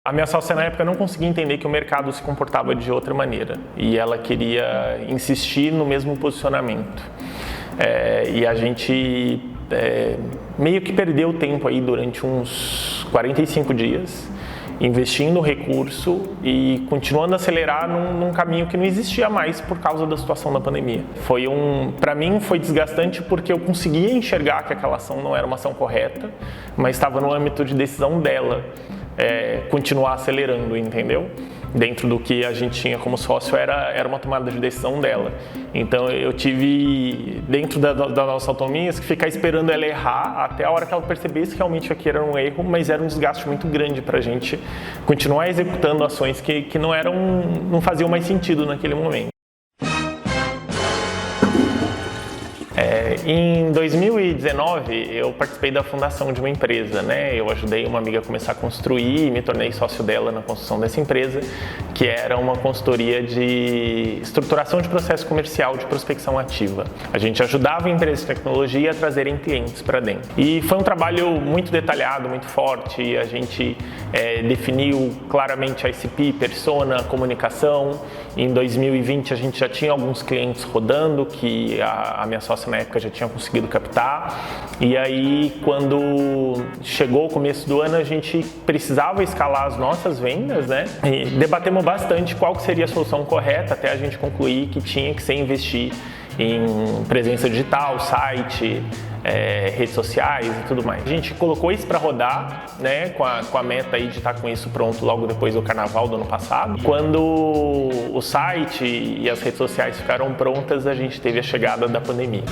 A minha sócia na época não conseguia entender que o mercado se comportava de outra maneira e ela queria insistir no mesmo posicionamento. E a gente meio que perdeu tempo aí durante uns 45 dias, investindo recurso e continuando a acelerar num caminho que não existia mais por causa da situação da pandemia. Para mim foi desgastante porque eu conseguia enxergar que aquela ação não era uma ação correta, mas estava no âmbito de decisão dela. Continuar acelerando, entendeu? Dentro do que a gente tinha como sócio era uma tomada de decisão dela. Então eu tive, dentro da nossa autonomia, que ficar esperando ela errar até a hora que ela percebesse que realmente aqui era um erro, mas era um desgaste muito grande para a gente continuar executando ações que não faziam mais sentido naquele momento. Em 2019, eu participei da fundação de uma empresa, né? Eu ajudei uma amiga a começar a construir e me tornei sócio dela na construção dessa empresa, que era uma consultoria de estruturação de processo comercial de prospecção ativa. A gente ajudava empresas de tecnologia a trazerem clientes para dentro. E foi um trabalho muito detalhado, muito forte. A gente definiu claramente a ICP, persona, comunicação. Em 2020, a gente já tinha alguns clientes rodando, que a minha sócia na época já tinha conseguido captar. E aí, quando chegou o começo do ano, a gente precisava escalar as nossas vendas, né? E debatemos bastante qual que seria a solução correta até a gente concluir que tinha que ser investir em presença digital, site, redes sociais e tudo mais. A gente colocou isso para rodar, né, com a meta aí de estar com isso pronto logo depois do carnaval do ano passado. Quando o site e as redes sociais ficaram prontas, a gente teve a chegada da pandemia.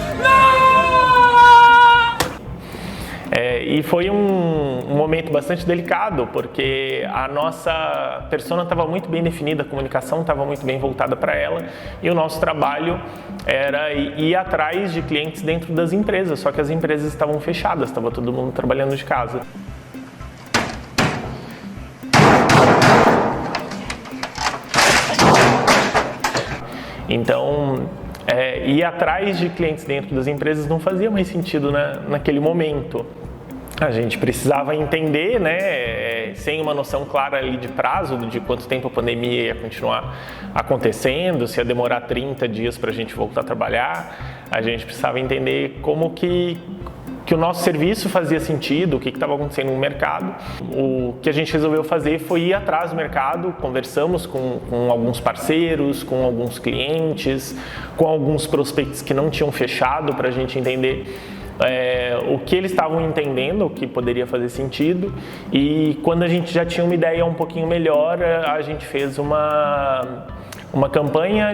E foi um momento bastante delicado, porque a nossa persona estava muito bem definida, a comunicação estava muito bem voltada para ela, e o nosso trabalho era ir atrás de clientes dentro das empresas, só que as empresas estavam fechadas, estava todo mundo trabalhando de casa. Então, ir atrás de clientes dentro das empresas não fazia mais sentido naquele momento. A gente precisava entender, né, sem uma noção clara ali de prazo, de quanto tempo a pandemia ia continuar acontecendo, se ia demorar 30 dias para a gente voltar a trabalhar. A gente precisava entender como que o nosso serviço fazia sentido, o que estava acontecendo no mercado. O que a gente resolveu fazer foi ir atrás do mercado, conversamos com alguns parceiros, com alguns clientes, com alguns prospectos que não tinham fechado para a gente entender o que eles estavam entendendo, o que poderia fazer sentido, e quando a gente já tinha uma ideia um pouquinho melhor, a gente fez uma campanha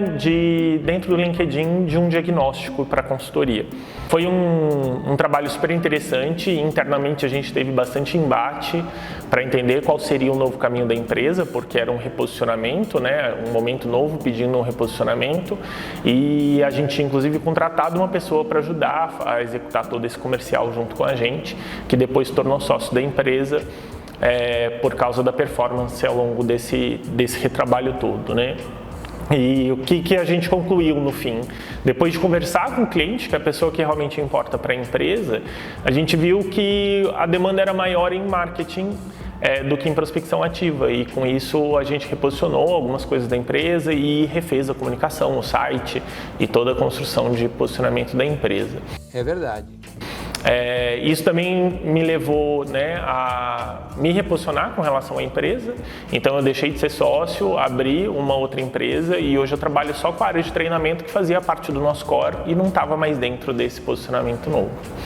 dentro do LinkedIn de um diagnóstico para consultoria. Foi um trabalho super interessante. Internamente a gente teve bastante embate para entender qual seria o novo caminho da empresa, porque era um reposicionamento, né? Um momento novo pedindo um reposicionamento, e a gente tinha inclusive contratado uma pessoa para ajudar a executar todo esse comercial junto com a gente, que depois se tornou sócio da empresa por causa da performance ao longo desse retrabalho todo, né? E o que a gente concluiu no fim? Depois de conversar com o cliente, que é a pessoa que realmente importa para a empresa, a gente viu que a demanda era maior em marketing do que em prospecção ativa, e com isso a gente reposicionou algumas coisas da empresa e refez a comunicação, o site e toda a construção de posicionamento da empresa. É verdade. Isso também me levou, né, a me reposicionar com relação à empresa. Então eu deixei de ser sócio, abri uma outra empresa e hoje eu trabalho só com a área de treinamento, que fazia parte do nosso core e não estava mais dentro desse posicionamento novo.